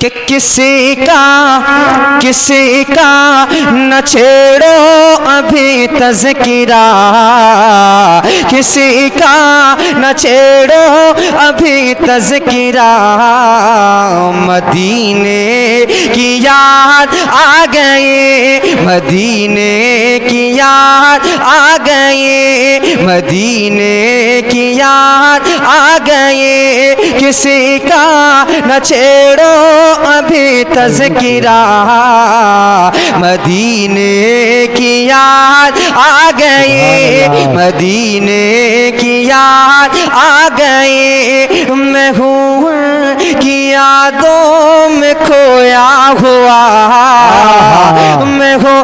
कि किसी का न छेड़ो अभी तज़किरा, किसी का न छेड़ो अभी तज़किरा। मदीने की याद आ गई, मदीने की याद आ गई, मदीने की याद आ गई। किसी का न छेड़ो अभी तज़किरा, मदीने की याद आ गई, मदीने की याद आ गई। मैं हूँ की यादों में खोया हुआ, मैं हूँ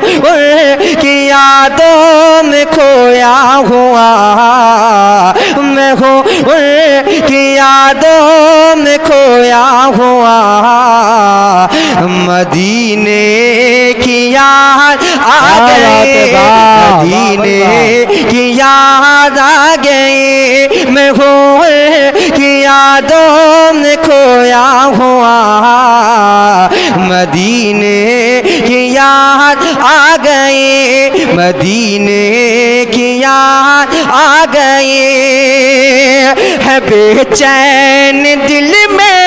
की यादों में खोया हुआ, मैं हूँ की यादों में खोया हुआ। मदीने की याद आ गई, मदीने की याद आ गई। मैं हूँ की यादों में खोया हुआ, मदीने की याद आ गई, मदीने की याद आ गई। है बेचैन दिल में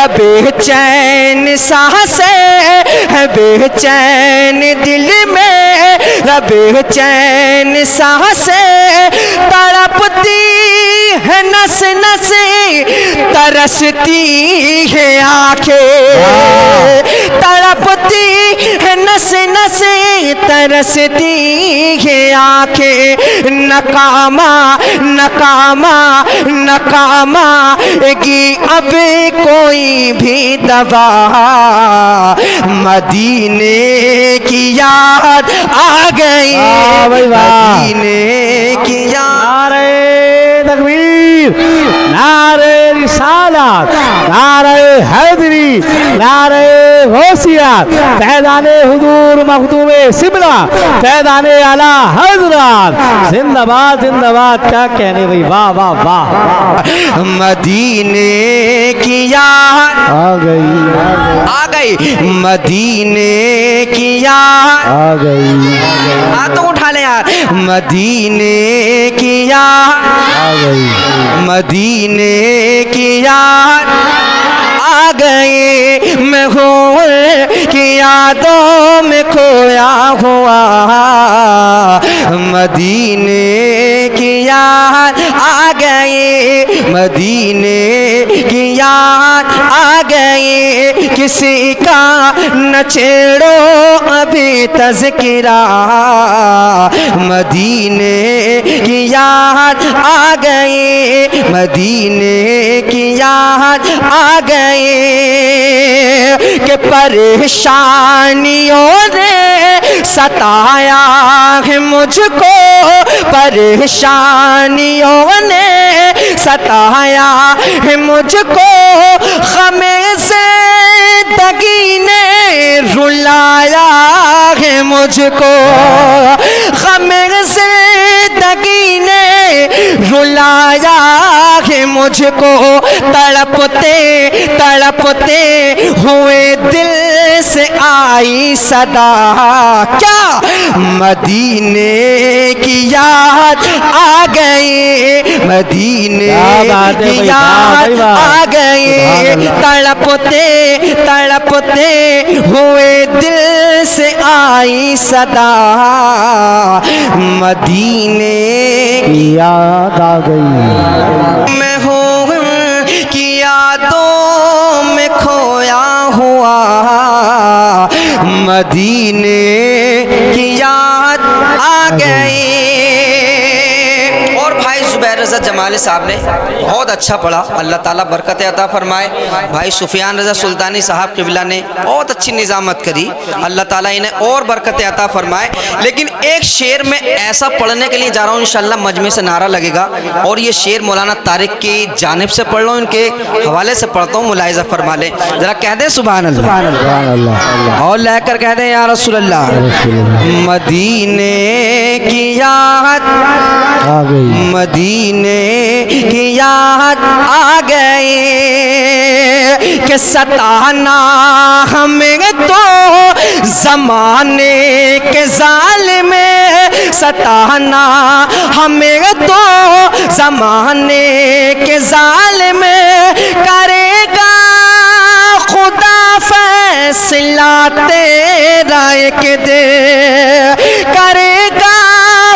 बेचैन सांसें, है बेचैन दिल में बेचैन सांसें। तड़पती है नस नसें, तरसती है आंखें, तड़पती है नस नसें, तरसती है आंखें। नकामा नकामा नकामा की अब कोई भी दवा, मदीने की याद आ गई, मदीने की याद। नारे तकबीर, नारे रिसालत, नारे हैदरी, नारे गौसियत, फैज़ाने हुजूर मखदूमे सिमला, फैज़ाने आला हज़रत, जिंदाबाद जिंदाबाद। क्या कहने भाई, वाह वाह वाह। मदीने की याद आ गई, आ गई, मदीने की याद आ गई, हाथ तो उठा ले यार। मदीने की याद आ गई, मदीने की याद आ गई। मैं हूँ की यादों में खोया हुआ, मदीने की याद आ गई, मदीने की याद आ गई। किसी का न छेड़ो अभी तज़किरा, मदीने की याद आ गई, मदीने की याद आ गई। कि परेशानियों ने सताया है मुझको, परेशानियों ने सताया है मुझको। ग़मे से दगी ने रुलाया है मुझको, ग़मे से दगी ने रुलाया है मुझको। तड़पते तड़पते हुए दिल से आई सदा, क्या मदीने की याद आ गई, मदीने की याद आ गई। तड़पते तड़पते हुए दिल से आई सदा, मदीने की याद आ गई। मैं हूँ की यादों में खोया हुआ, मदीने की याद आ गई। और भाई ज़ुबैर रज़ा जमाली साहब ने बहुत अच्छा पढ़ा, अल्लाह ताला बरकत अता फरमाए। भाई सुफियान रज़ा सुल्तानी साहब क़िबला ने बहुत अच्छी निज़ामत करी, अल्लाह ताला इन्हें और बरकत अता फरमाए। लेकिन एक शेर में ऐसा पढ़ने के लिए जा रहा हूँ, इंशाअल्लाह मजमे से नारा लगेगा। और ये शेर मौलाना तारिक की जानिब से पढ़ लो, इनके हवाले से पढ़ता हूँ, मुलाहिज़ा फरमा लें ज़रा। कह दें सुभान अल्लाह, और लेकर कह दें या रसूल अल्लाह। मदीने की याद आ गई, मदीने मदीने की याद आ गई कि सताना हमें तो जमाने के जालिम सताना हमें तो जमाने के जालिम करेगा खुदा फैसला तेरा एक दे करेगा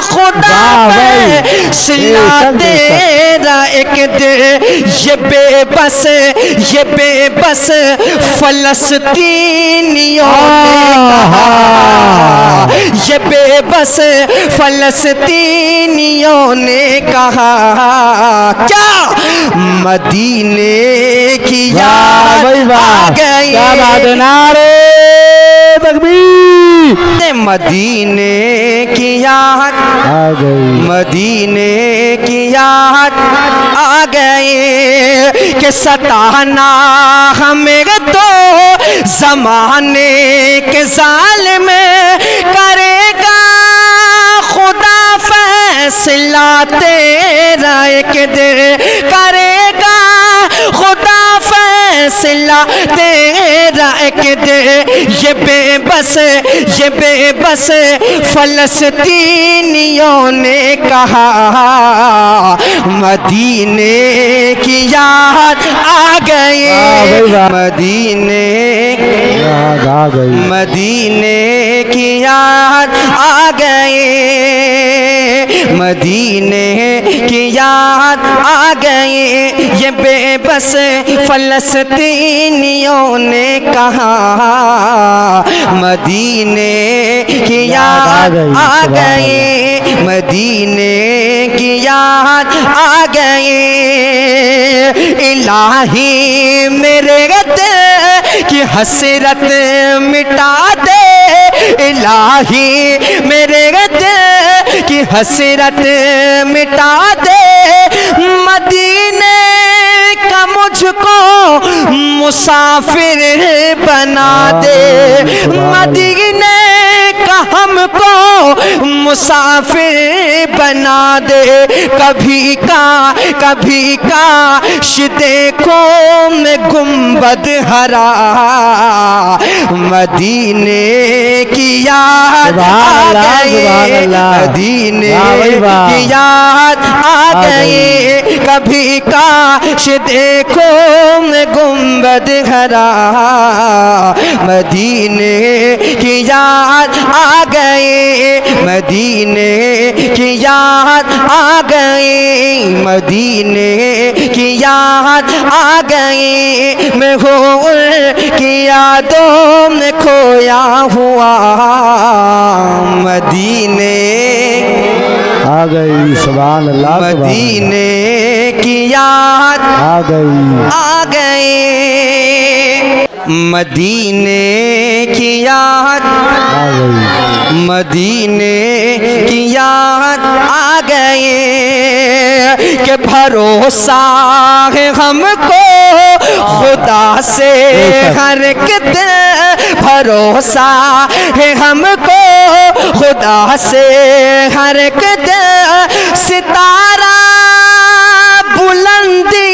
खुदा फैसला तेरा एक दे ये बेबस फलस्तीनियों ने कहा ये बेबस फलस्तीनियों ने कहा क्या मदीने की याद आ गई मदीने की याद आ गई मदीने की याद आ गई कि सताना हमें तो जमाने के जालिम करेगा खुदा फैसला तेरा एक दे करेगा खुदा फैसला तेरा एक दे ये बेबस फलस्तीनियों ने कहा मदीने की याद आ गई मदीने याद आ गई मदीने की याद आ गई मदीने की याद आ गई ये बेबस फलस्तीनियों ने कहा मदीने की याद आ गई मदीने की याद आ गई इलाही मेरे दिल की हसरत मिटा दे इलाही मेरे दिल की हसरत मिटा दे मदीने का मुझको मुसाफिर बना दे मदीने का हमको मुसाफिर बना दे कभी काश देखो मैं गुंबद हरा मदीने की याद आ गई मदीने की याद आ गई कभी काश देखो मैं गुंबद हरा मदीने की याद आ गई मदीने की याद आ गई मदीने की याद आ गई मैं हूँ की यादों में खोया हुआ मदीने आ गई सुभान अल्लाह मदीने की याद आ गई मदीने की याद आ गई मदीने की याद आ गई कि भरोसा है हमको खुदा से हर एक दिन भरोसा है हमको खुदा से हर एक दिन सितारा बुलंदी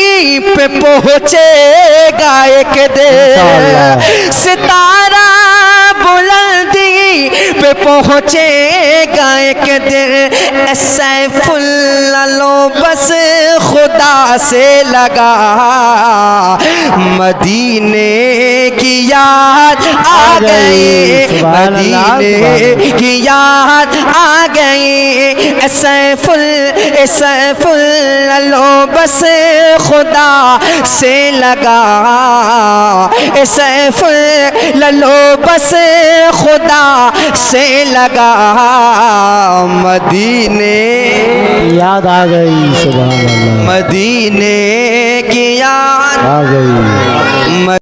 पे पहुँचेगा एक दिन सितारा बुलंदी पे पहुँचेगा एक दिन सैफुल्लाह लो बस खुदा से लगा मदीने की याद आ गई मदीने की याद आ गई सैफुल्लाह लो बस खुदा से लगा सैफुल्लाह लो बस खुदा से लगा मदीने याद आ गई सुभान अल्लाह मदीने की याद आ गई